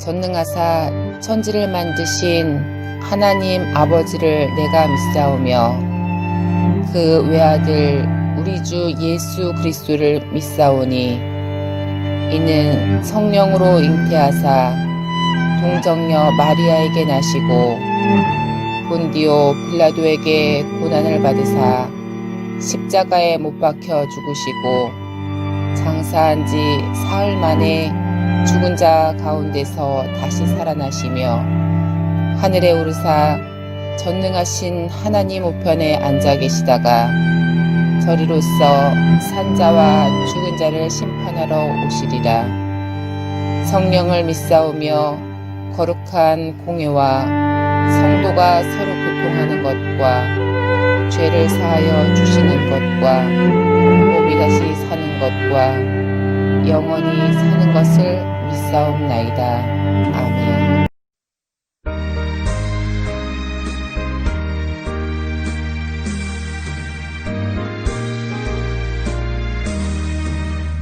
전능하사 천지를 만드신 하나님 아버지를 내가 믿사오며 그 외아들 우리 주 예수 그리스도를 믿사오니 이는 성령으로 잉태하사 동정녀 마리아에게 나시고 본디오 빌라도에게 고난을 받으사 십자가에 못 박혀 죽으시고 장사한 지 사흘 만에 죽은 자 가운데서 다시 살아나시며 하늘에 오르사 전능하신 하나님 우편에 앉아 계시다가 저리로서 산자와 죽은 자를 심판하러 오시리라. 성령을 믿사오며 거룩한 공회와 성도가 서로 교통하는 것과 죄를 사하여 주시는 것과 몸이 다시 사는 것과 영원히 사는 것을 믿사옵나이다. 아멘.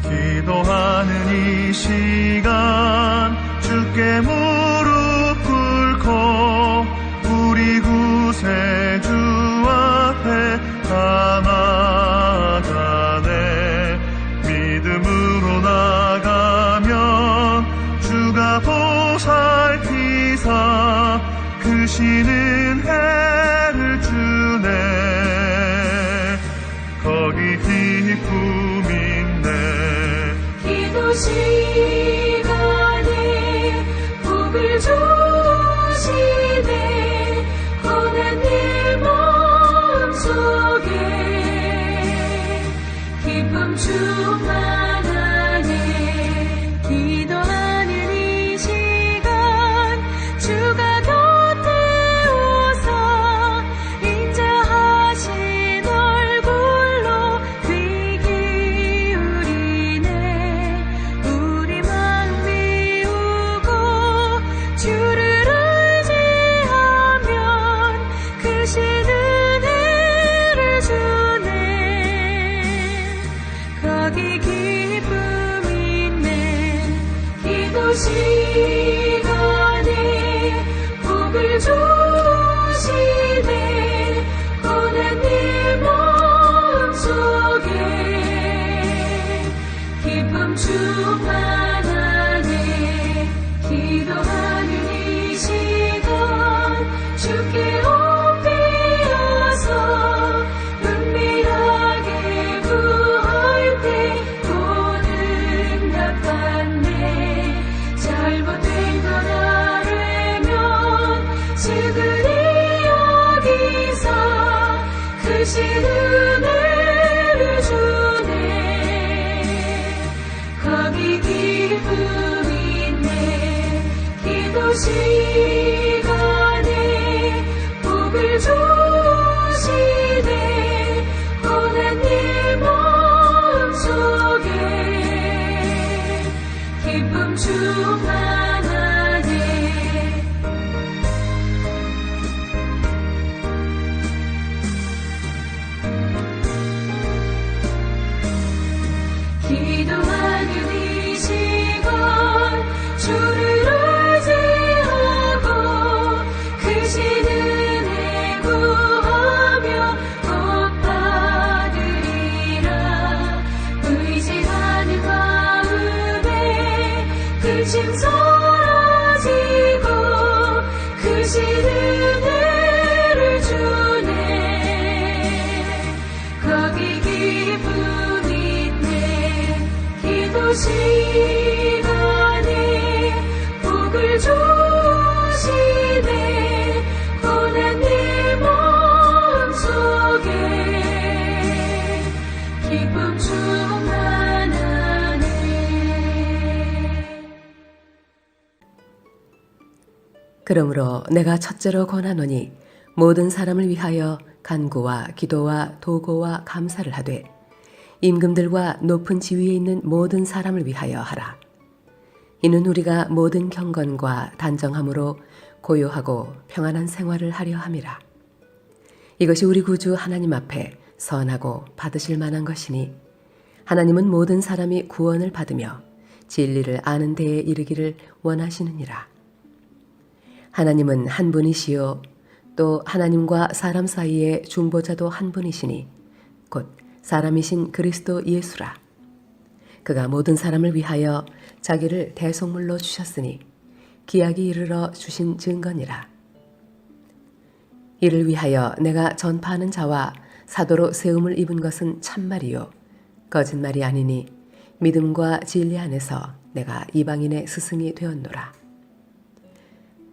기도하는 이 시간 주께 무릎 꿇고 우리 구세주 앞에 나아가네. 믿음으로 나가면 주가 보살피사 크신 은혜를 주네. 거기 기쁨 있네. 기도 시간에 복을 주시네. 고난 내 마음속에 기쁨 충만하네. 기도하는 이 시간 주가 곁에 오사 인자하신 얼굴로 귀 기울이네. 우리 마음 비우고 주를 의지하면 크신 은혜를 주네. 거기 기쁨 있네. 기도 시간에 복을 주시네. 고난 내 마음속에 기쁨 충만하네. 기도하는 이 시간 주께 엎드려서 은밀하게 구할 때 또 응답받네. 잘못된 것 알면 지그리 여기서 크신 은혜를 주네. 거기 기쁨 있네. 기도 시간에 복을 주시네. 고난 내 마음속에 기쁨 충만하네. 기도하는 이 시간 주를 의지하고 크신 은혜 구하며 복 받으리라. 의지하는 마음에 근심 사라지고 크신 은혜를 주네. 거기 기쁨 있네. 기도 시간에 복을 주시네. 고난 내 마음속에 기쁨 충만하네. 그러므로 내가 첫째로 권하노니 모든 사람을 위하여 간구와 기도와 도고와 감사를 하되 임금들과 높은 지위에 있는 모든 사람을 위하여 하라. 이는 우리가 모든 경건과 단정함으로 고요하고 평안한 생활을 하려 함이라. 이것이 우리 구주 하나님 앞에 선하고 받으실 만한 것이니 하나님은 모든 사람이 구원을 받으며 진리를 아는 데에 이르기를 원하시느니라. 하나님은 한 분이시요 또 하나님과 사람 사이의 중보자도 한 분이시니 곧 사람이신 그리스도 예수라. 그가 모든 사람을 위하여 자기를 대속물로 주셨으니 기약이 이르러 주신 증거니라. 이를 위하여 내가 전파하는 자와 사도로 세움을 입은 것은 참말이요 거짓말이 아니니 믿음과 진리 안에서 내가 이방인의 스승이 되었노라.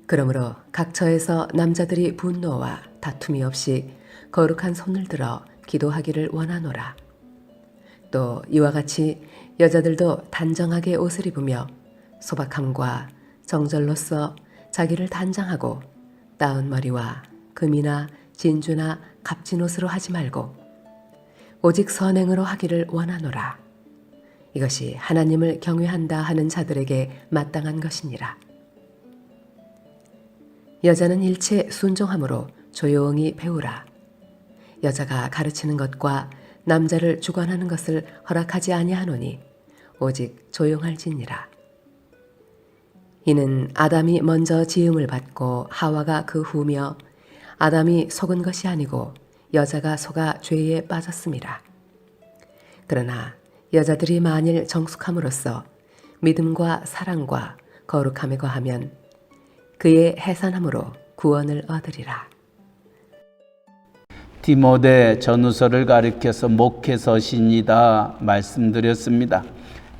그러므로 각처에서 남자들이 분노와 다툼이 없이 거룩한 손을 들어 기도하기를 원하노라. 또 이와 같이 여자들도 단정하게 옷을 입으며 소박함과 정절로서 자기를 단장하고 따은 머리와 금이나 진주나 값진 옷으로 하지 말고 오직 선행으로 하기를 원하노라. 이것이 하나님을 경외한다 하는 자들에게 마땅한 것이니라. 여자는 일체 순종함으로 조용히 배우라. 여자가 가르치는 것과 남자를 주관하는 것을 허락하지 아니하노니 오직 조용할지니라. 이는 아담이 먼저 지음을 받고 하와가 그 후며 아담이 속은 것이 아니고 여자가 속아 죄에 빠졌음이라. 그러나 여자들이 만일 정숙함으로써 믿음과 사랑과 거룩함에 거하면 그의 해산함으로 구원을 얻으리라. 디모데 전후서를 가리켜서 목회서신이다 말씀드렸습니다.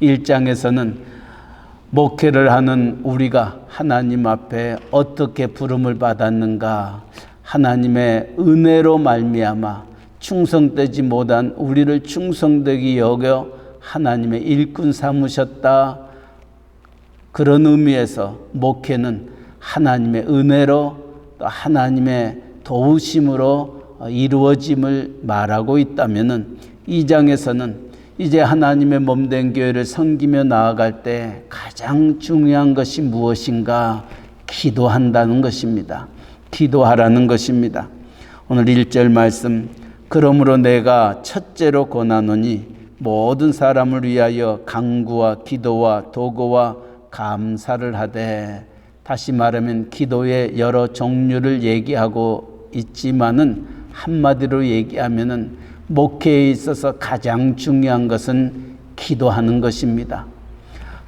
1장에서는 목회를 하는 우리가 하나님 앞에 어떻게 부름을 받았는가, 하나님의 은혜로 말미암아 충성되지 못한 우리를 충성되게 여겨 하나님의 일꾼 삼으셨다. 그런 의미에서 목회는 하나님의 은혜로 또 하나님의 도우심으로 이루어짐을 말하고 있다면은 2장에서는 이제 하나님의 몸된 교회를 섬기며 나아갈 때 가장 중요한 것이 무엇인가? 기도한다는 것입니다. 기도하라는 것입니다. 오늘 1절 말씀, 그러므로 내가 첫째로 권하노니 모든 사람을 위하여 간구와 기도와 도구와 감사를 하되, 다시 말하면 기도의 여러 종류를 얘기하고 있지만은 한마디로 얘기하면은 목회에 있어서 가장 중요한 것은 기도하는 것입니다.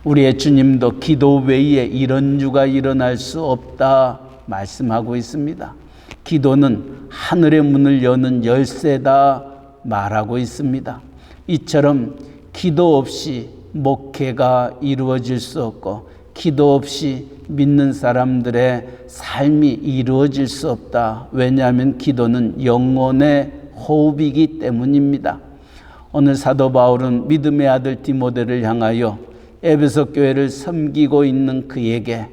우리의 주님도 기도 외에 이런 유가 일어날 수 없다 말씀하고 있습니다. 기도는 하늘의 문을 여는 열쇠다 말하고 있습니다. 이처럼 기도 없이 목회가 이루어질 수 없고 기도 없이 믿는 사람들의 삶이 이루어질 수 없다. 왜냐하면 기도는 영혼의 호흡이기 때문입니다. 오늘 사도 바울은 믿음의 아들 디모데를 향하여 에베소 교회를 섬기고 있는 그에게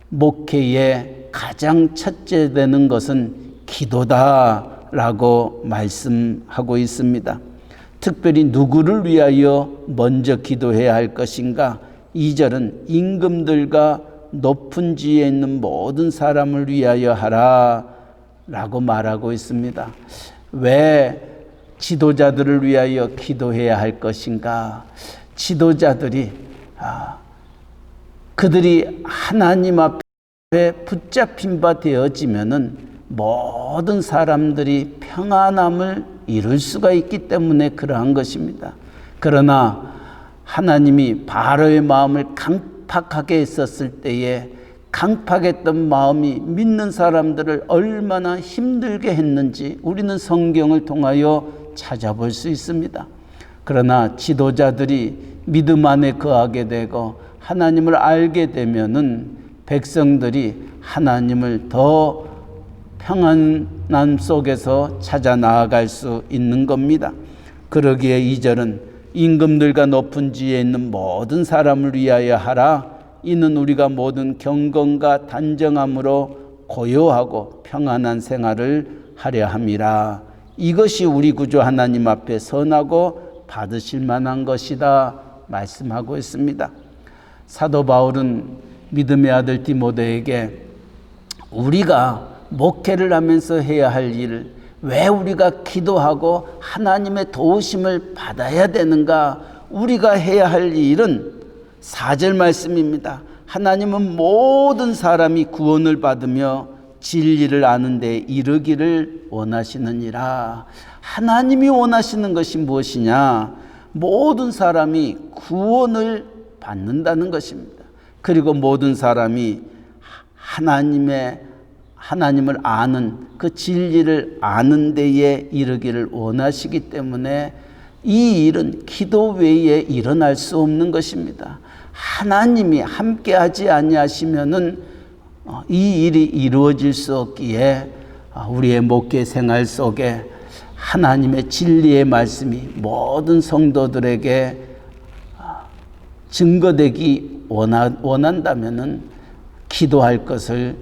목회의 가장 첫째 되는 것은 기도다라고 말씀하고 있습니다. 특별히 누구를 위하여 먼저 기도해야 할 것인가? 2절은 임금들과 높은 지위에 있는 모든 사람을 위하여 하라 라고 말하고 있습니다. 왜 지도자들을 위하여 기도해야 할 것인가? 지도자들이 그들이 하나님 앞에 붙잡힌 바 되어지면은 모든 사람들이 평안함을 이룰 수가 있기 때문에 그러한 것입니다. 그러나 하나님이 바로의 마음을 강팍하게 했었을 때에 강팍했던 마음이 믿는 사람들을 얼마나 힘들게 했는지 우리는 성경을 통하여 찾아볼 수 있습니다. 그러나 지도자들이 믿음 안에 거하게 되고 하나님을 알게 되면은 백성들이 하나님을 더 평안함 속에서 찾아 나아갈 수 있는 겁니다. 그러기에 2절은 임금들과 높은 지위에 있는 모든 사람을 위하여 하라. 이는 우리가 모든 경건과 단정함으로 고요하고 평안한 생활을 하려 함이라. 이것이 우리 구주 하나님 앞에 선하고 받으실 만한 것이다 말씀하고 있습니다. 사도 바울은 믿음의 아들 디모데에게 우리가 목회를 하면서 해야 할 일을, 왜 우리가 기도하고 하나님의 도우심을 받아야 되는가? 우리가 해야 할 일은 4절 말씀입니다. 하나님은 모든 사람이 구원을 받으며 진리를 아는 데 이르기를 원하시느니라. 하나님이 원하시는 것이 무엇이냐? 모든 사람이 구원을 받는다는 것입니다. 그리고 모든 사람이 하나님을 아는 그 진리를 아는 데에 이르기를 원하시기 때문에 이 일은 기도 외에 일어날 수 없는 것입니다. 하나님이 함께하지 아니하시면은 이 일이 이루어질 수 없기에 우리의 목회 생활 속에 하나님의 진리의 말씀이 모든 성도들에게 증거되기 원한다면은 기도할 것을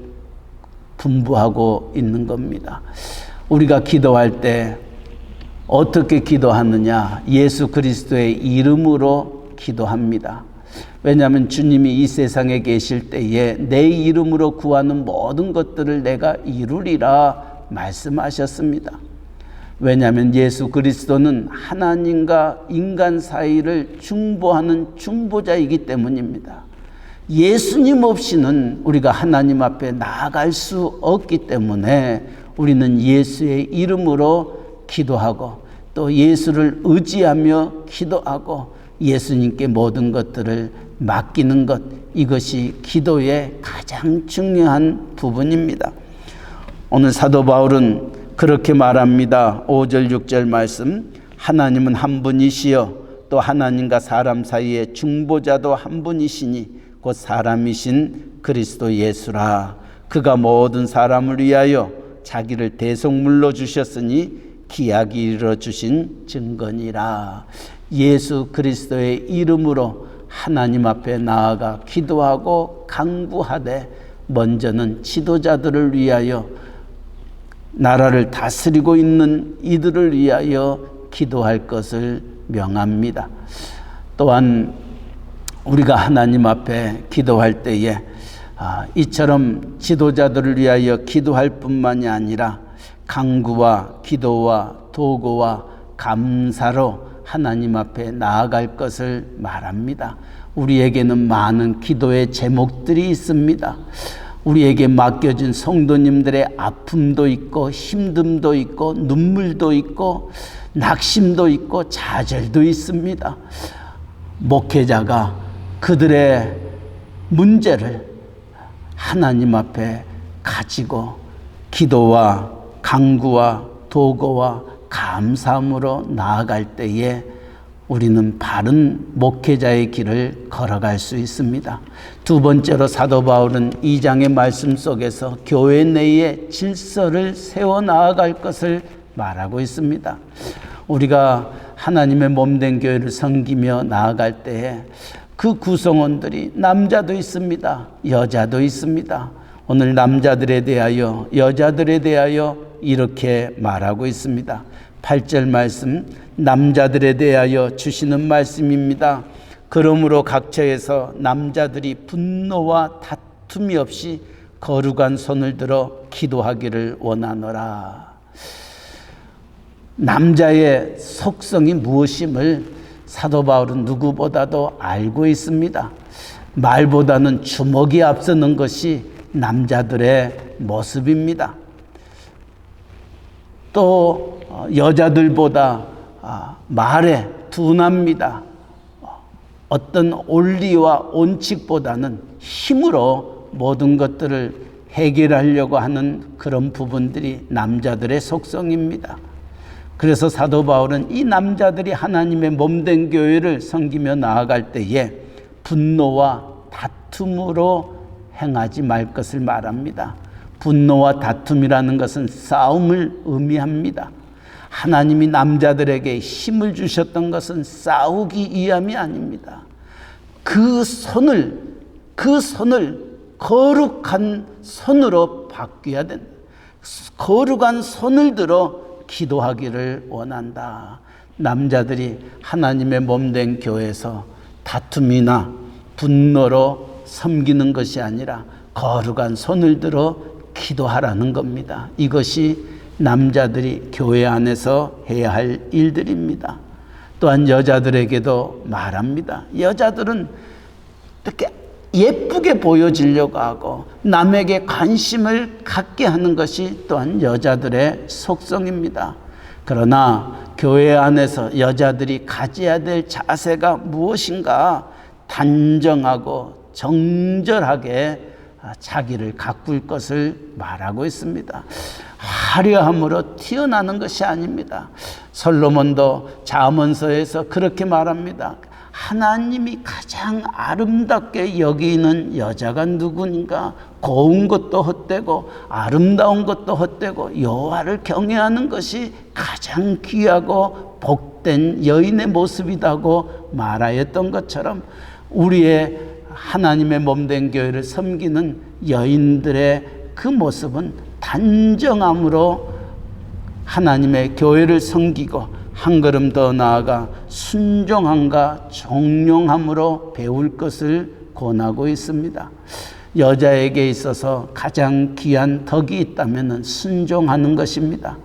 분부하고 있는 겁니다. 우리가 기도할 때 어떻게 기도하느냐? 예수 그리스도의 이름으로 기도합니다. 왜냐하면 주님이 이 세상에 계실 때에 내 이름으로 구하는 모든 것들을 내가 이루리라 말씀하셨습니다. 왜냐하면 예수 그리스도는 하나님과 인간 사이를 중보하는 중보자이기 때문입니다. 예수님 없이는 우리가 하나님 앞에 나아갈 수 없기 때문에 우리는 예수의 이름으로 기도하고 또 예수를 의지하며 기도하고 예수님께 모든 것들을 맡기는 것, 이것이 기도의 가장 중요한 부분입니다. 오늘 사도 바울은 그렇게 말합니다. 5절 6절 말씀, 하나님은 한 분이시여 또 하나님과 사람 사이의 중보자도 한 분이시니 곧 사람이신 그리스도 예수라. 그가 모든 사람을 위하여 자기를 대속물로 주셨으니 기약이 이루어주신 증거니라. 예수 그리스도의 이름으로 하나님 앞에 나아가 기도하고 간구하되 먼저는 지도자들을 위하여 나라를 다스리고 있는 이들을 위하여 기도할 것을 명합니다. 또한 우리가 하나님 앞에 기도할 때에 이처럼 지도자들을 위하여 기도할 뿐만이 아니라 간구와 기도와 도구와 감사로 하나님 앞에 나아갈 것을 말합니다. 우리에게는 많은 기도의 제목들이 있습니다. 우리에게 맡겨진 성도님들의 아픔도 있고 힘듦도 있고 눈물도 있고 낙심도 있고 좌절도 있습니다. 목회자가 그들의 문제를 하나님 앞에 가지고 기도와 간구와 도구와 감사함으로 나아갈 때에 우리는 바른 목회자의 길을 걸어갈 수 있습니다. 두 번째로 사도 바울은 2장의 말씀 속에서 교회 내에 질서를 세워 나아갈 것을 말하고 있습니다. 우리가 하나님의 몸된 교회를 섬기며 나아갈 때에 그 구성원들이 남자도 있습니다. 여자도 있습니다. 오늘 남자들에 대하여 여자들에 대하여 이렇게 말하고 있습니다. 8절 말씀, 남자들에 대하여 주시는 말씀입니다. 그러므로 각처에서 남자들이 분노와 다툼이 없이 거룩한 손을 들어 기도하기를 원하노라. 남자의 속성이 무엇임을 사도 바울은 누구보다도 알고 있습니다. 말보다는 주먹이 앞서는 것이 남자들의 모습입니다. 또 여자들보다 말에 둔합니다. 어떤 원리와 원칙보다는 힘으로 모든 것들을 해결하려고 하는 그런 부분들이 남자들의 속성입니다. 그래서 사도 바울은 이 남자들이 하나님의 몸된 교회를 섬기며 나아갈 때에 분노와 다툼으로 행하지 말 것을 말합니다. 분노와 다툼이라는 것은 싸움을 의미합니다. 하나님이 남자들에게 힘을 주셨던 것은 싸우기 위함이 아닙니다. 그 손을 거룩한 손으로 바뀌어야 된다. 거룩한 손을 들어 기도하기를 원한다. 남자들이 하나님의 몸된 교회에서 다툼이나 분노로 섬기는 것이 아니라 거룩한 손을 들어 기도하라는 겁니다. 이것이 남자들이 교회 안에서 해야 할 일들입니다. 또한 여자들에게도 말합니다. 여자들은 이렇게 예쁘게 보여지려고 하고 남에게 관심을 갖게 하는 것이 또한 여자들의 속성입니다. 그러나 교회 안에서 여자들이 가져야 될 자세가 무엇인가? 단정하고 정절하게 자기를 가꿀 것을 말하고 있습니다. 화려함으로 튀어나는 것이 아닙니다. 솔로몬도 잠언서에서 그렇게 말합니다. 하나님이 가장 아름답게 여기는 여자가 누구인가? 고운 것도 헛되고 아름다운 것도 헛되고 여호와를 경외하는 것이 가장 귀하고 복된 여인의 모습이라고 말하였던 것처럼 우리의 하나님의 몸된 교회를 섬기는 여인들의 그 모습은 단정함으로 하나님의 교회를 섬기고 한 걸음 더 나아가 순종함과 정령함으로 배울 것을 권하고 있습니다. 여자에게 있어서 가장 귀한 덕이 있다면 순종하는 것입니다.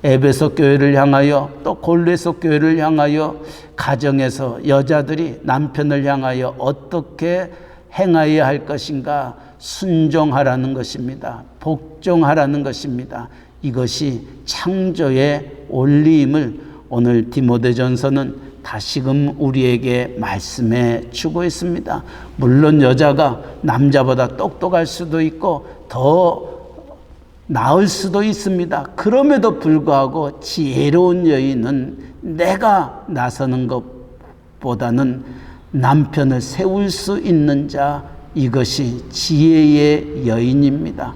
에베소 교회를 향하여 또 골로새 교회를 향하여 가정에서 여자들이 남편을 향하여 어떻게 행하여야 할 것인가? 순종하라는 것입니다. 복종하라는 것입니다. 이것이 창조의 원리임을 오늘 디모데전서는 다시금 우리에게 말씀해 주고 있습니다. 물론 여자가 남자보다 똑똑할 수도 있고 더 나을 수도 있습니다. 그럼에도 불구하고 지혜로운 여인은 내가 나서는 것보다는 남편을 세울 수 있는 자, 이것이 지혜의 여인입니다.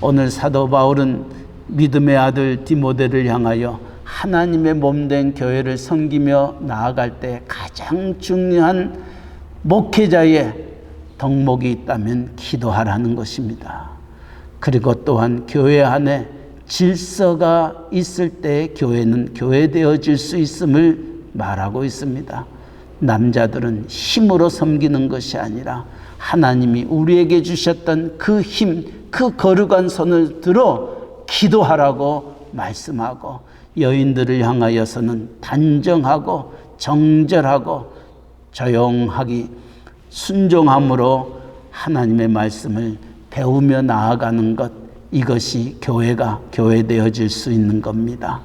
오늘 사도 바울은 믿음의 아들 디모데를 향하여 하나님의 몸된 교회를 섬기며 나아갈 때 가장 중요한 목회자의 덕목이 있다면 기도하라는 것입니다. 그리고 또한 교회 안에 질서가 있을 때 교회는 교회되어질 수 있음을 말하고 있습니다. 남자들은 힘으로 섬기는 것이 아니라 하나님이 우리에게 주셨던 그 힘, 그 거룩한 손을 들어 기도하라고 말씀하고, 여인들을 향하여서는 단정하고 정절하고 조용하기 순종함으로 하나님의 말씀을 배우며 나아가는 것, 이것이 교회가 교회되어질 수 있는 겁니다.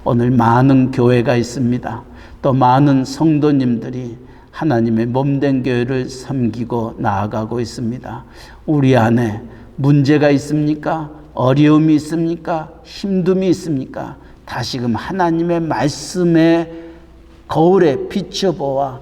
오늘 많은 교회가 있습니다. 또 많은 성도님들이 하나님의 몸된 교회를 섬기고 나아가고 있습니다. 우리 안에 문제가 있습니까? 어려움이 있습니까? 힘듦이 있습니까? 다시금 하나님의 말씀의 거울에 비춰보아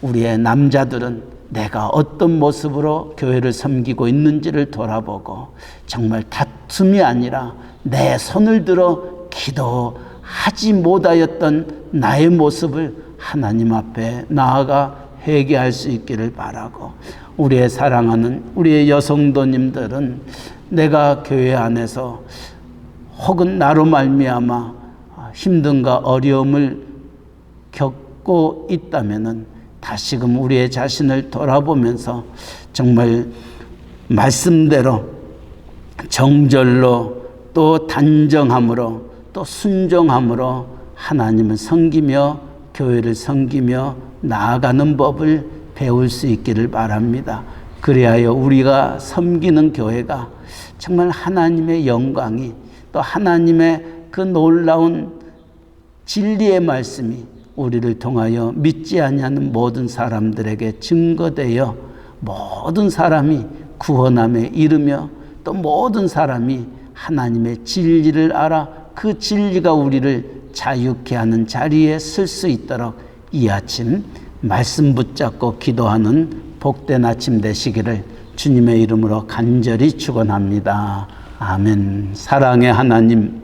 우리의 남자들은 내가 어떤 모습으로 교회를 섬기고 있는지를 돌아보고 정말 다툼이 아니라 내 손을 들어 기도하지 못하였던 나의 모습을 하나님 앞에 나아가 회개할 수 있기를 바라고, 우리의 사랑하는 우리의 여성도님들은 내가 교회 안에서 혹은 나로 말미암아 힘든가 어려움을 겪고 있다면은 다시금 우리의 자신을 돌아보면서 정말 말씀대로 정절로 또 단정함으로 또 순종함으로 하나님을 섬기며 교회를 섬기며 나아가는 법을 배울 수 있기를 바랍니다. 그리하여 우리가 섬기는 교회가 정말 하나님의 영광이, 또 하나님의 그 놀라운 진리의 말씀이 우리를 통하여 믿지 아니하는 모든 사람들에게 증거되어 모든 사람이 구원함에 이르며 또 모든 사람이 하나님의 진리를 알아 그 진리가 우리를 자유케 하는 자리에 설 수 있도록 이 아침 말씀 붙잡고 기도하는 복된 아침 되시기를 주님의 이름으로 간절히 축원합니다. 아멘. 사랑의 하나님,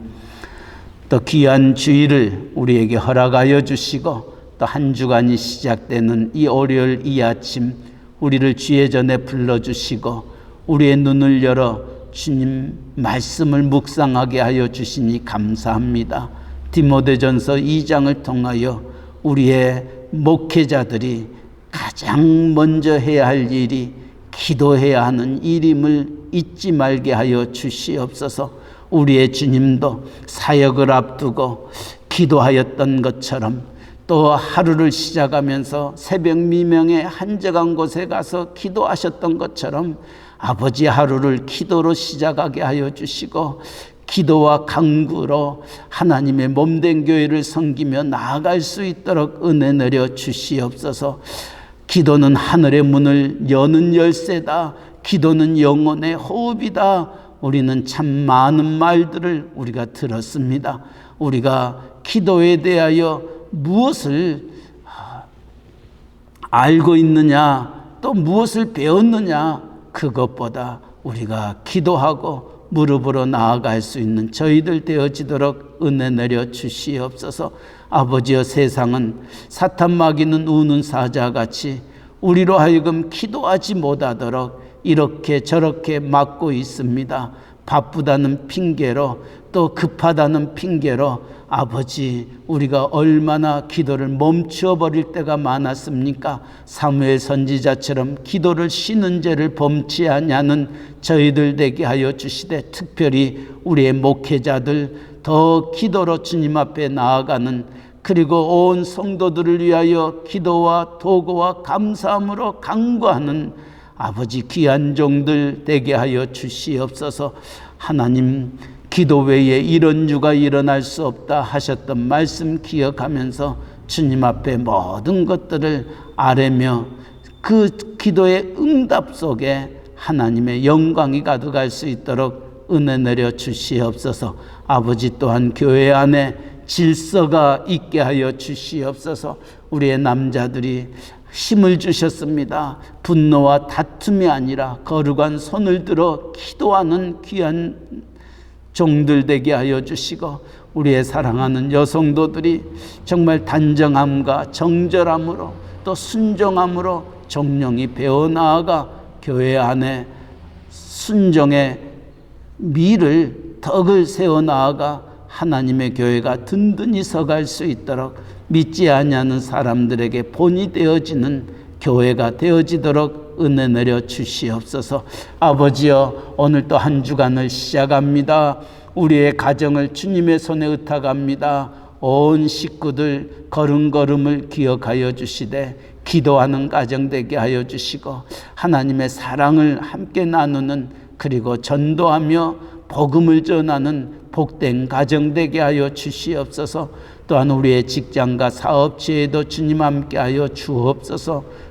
또 귀한 주일을 우리에게 허락하여 주시고 또 한 주간이 시작되는 이 월요일 이 아침 우리를 주의 전에 불러주시고 우리의 눈을 열어 주님 말씀을 묵상하게 하여 주시니 감사합니다. 디모데전서 2장을 통하여 우리의 목회자들이 가장 먼저 해야 할 일이 기도해야 하는 일임을 잊지 말게 하여 주시옵소서. 우리의 주님도 사역을 앞두고 기도하였던 것처럼 또 하루를 시작하면서 새벽 미명에 한적한 곳에 가서 기도하셨던 것처럼 아버지 하루를 기도로 시작하게 하여 주시고 기도와 간구로 하나님의 몸된 교회를 섬기며 나아갈 수 있도록 은혜 내려 주시옵소서. 기도는 하늘의 문을 여는 열쇠다. 기도는 영혼의 호흡이다. 우리는 참 많은 말들을 우리가 들었습니다. 우리가 기도에 대하여 무엇을 알고 있느냐, 또 무엇을 배웠느냐, 그것보다 우리가 기도하고 무릎으로 나아갈 수 있는 저희들 되어지도록 은혜 내려 주시옵소서. 아버지여, 세상은 사탄 마귀는 우는 사자같이 우리로 하여금 기도하지 못하도록 이렇게 저렇게 막고 있습니다. 바쁘다는 핑계로, 또 급하다는 핑계로 아버지, 우리가 얼마나 기도를 멈추어 버릴 때가 많았습니까? 사무엘 선지자처럼 기도를 쉬는 죄를 범치 아니하는 저희들 되게 하여 주시되, 특별히 우리의 목회자들 더 기도로 주님 앞에 나아가는, 그리고 온 성도들을 위하여 기도와 도구와 감사함으로 간구하는 아버지 귀한 종들 되게 하여 주시옵소서. 하나님, 기도 외에 이런 유가 일어날 수 없다 하셨던 말씀 기억하면서 주님 앞에 모든 것들을 아뢰며 그 기도의 응답 속에 하나님의 영광이 가득할 수 있도록 은혜 내려 주시옵소서. 아버지, 또한 교회 안에 질서가 있게 하여 주시옵소서. 우리의 남자들이 힘을 주셨습니다. 분노와 다툼이 아니라 거룩한 손을 들어 기도하는 귀한 종들 되게 하여 주시고, 우리의 사랑하는 여성도들이 정말 단정함과 정절함으로 또 순종함으로 정령이 배워나아가 교회 안에 순종의 미를 덕을 세워나아가 하나님의 교회가 든든히 서갈 수 있도록 믿지 아니하는 사람들에게 본이 되어지는 교회가 되어지도록 은혜 내려 주시옵소서. 아버지여, 오늘 또 한 주간을 시작합니다. 우리의 가정을 주님의 손에 의탁합니다. 온 식구들 걸음걸음을 기억하여 주시되 기도하는 가정 되게 하여 주시고, 하나님의 사랑을 함께 나누는, 그리고 전도하며 복음을 전하는 복된 가정 되게 하여 주시옵소서. 또한 우리의 직장과 사업체에도 주님 함께 하여 주옵소서.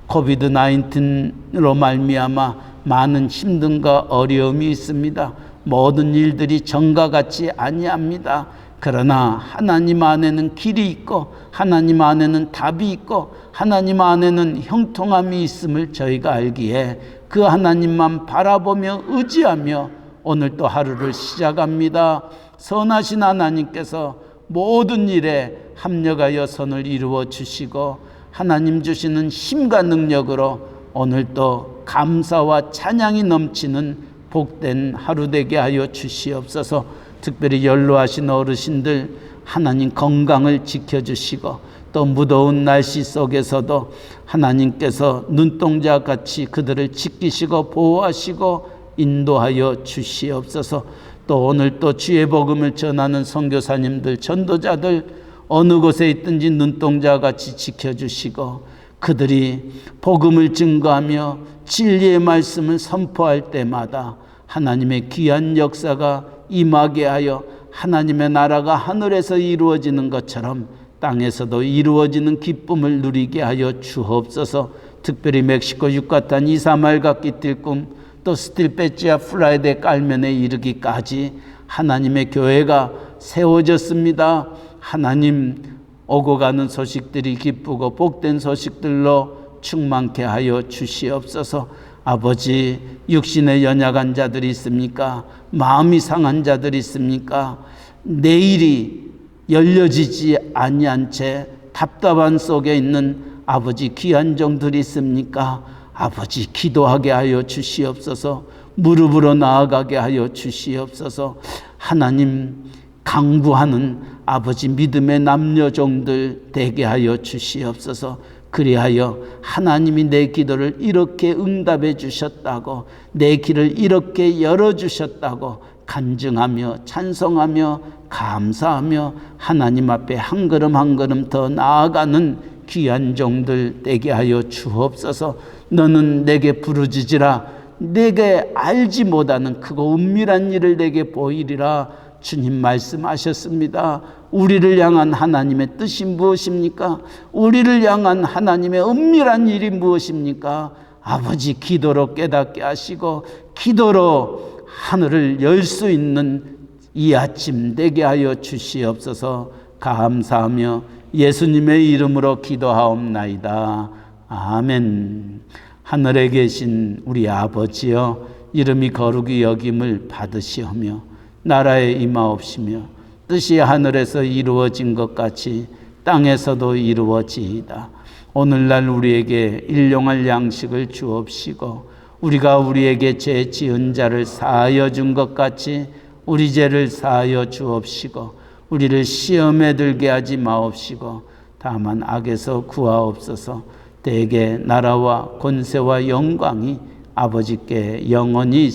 코비드-19로 말미암아 많은 힘듦과 어려움이 있습니다. 모든 일들이 전과 같지 아니합니다. 그러나 하나님 안에는 길이 있고, 하나님 안에는 답이 있고, 하나님 안에는 형통함이 있음을 저희가 알기에 그 하나님만 바라보며 의지하며 오늘 또 하루를 시작합니다. 선하신 하나님께서 모든 일에 합력하여 선을 이루어 주시고, 하나님 주시는 힘과 능력으로 오늘 또 감사와 찬양이 넘치는 복된 하루 되게 하여 주시옵소서. 특별히 연로하신 어르신들 하나님 건강을 지켜주시고, 또 무더운 날씨 속에서도 하나님께서 눈동자같이 그들을 지키시고 보호하시고 인도하여 주시옵소서. 또 오늘 또 주의 복음을 전하는 선교사님들, 전도자들 어느 곳에 있든지 눈동자같이 지켜주시고, 그들이 복음을 증거하며 진리의 말씀을 선포할 때마다 하나님의 귀한 역사가 임하게 하여 하나님의 나라가 하늘에서 이루어지는 것처럼 땅에서도 이루어지는 기쁨을 누리게 하여 주옵소서. 특별히 멕시코 유카탄 이사말 각기 띨꿈, 또 스틸페치아 플라이데 깔면에 이르기까지 하나님의 교회가 세워졌습니다. 하나님, 오고 가는 소식들이 기쁘고 복된 소식들로 충만케 하여 주시옵소서. 아버지, 육신에 연약한 자들이 있습니까? 마음이 상한 자들이 있습니까? 내일이 열려지지 아니한 채 답답한 속에 있는 아버지 귀한 종들이 있습니까? 아버지, 기도하게 하여 주시옵소서. 무릎으로 나아가게 하여 주시옵소서. 하나님, 강구하는 아버지 믿음의 남녀 종들 되게 하여 주시옵소서. 그리하여 하나님이 내 기도를 이렇게 응답해 주셨다고, 내 길을 이렇게 열어주셨다고 간증하며 찬송하며 감사하며 하나님 앞에 한 걸음 한 걸음 더 나아가는 귀한 종들 되게 하여 주옵소서. 너는 내게 부르짖으라. 내게 알지 못하는 크고 은밀한 일을 내게 보이리라. 주님 말씀하셨습니다. 우리를 향한 하나님의 뜻이 무엇입니까? 우리를 향한 하나님의 은밀한 일이 무엇입니까? 아버지, 기도로 깨닫게 하시고 기도로 하늘을 열 수 있는 이 아침 되게 하여 주시옵소서. 감사하며 예수님의 이름으로 기도하옵나이다. 아멘. 하늘에 계신 우리 아버지여, 이름이 거룩히 여김을 받으시오며 나라에 임하옵시며 뜻이 하늘에서 이루어진 것 같이 땅에서도 이루어지이다. 오늘날 우리에게 일용할 양식을 주옵시고 우리가 우리에게 죄 지은 자를 사하여 준 것 같이 우리 죄를 사하여 주옵시고 우리를 시험에 들게 하지 마옵시고 다만 악에서 구하옵소서. 대개 나라와 권세와 영광이 아버지께 영원히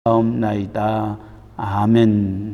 있사옵나이다. 아멘.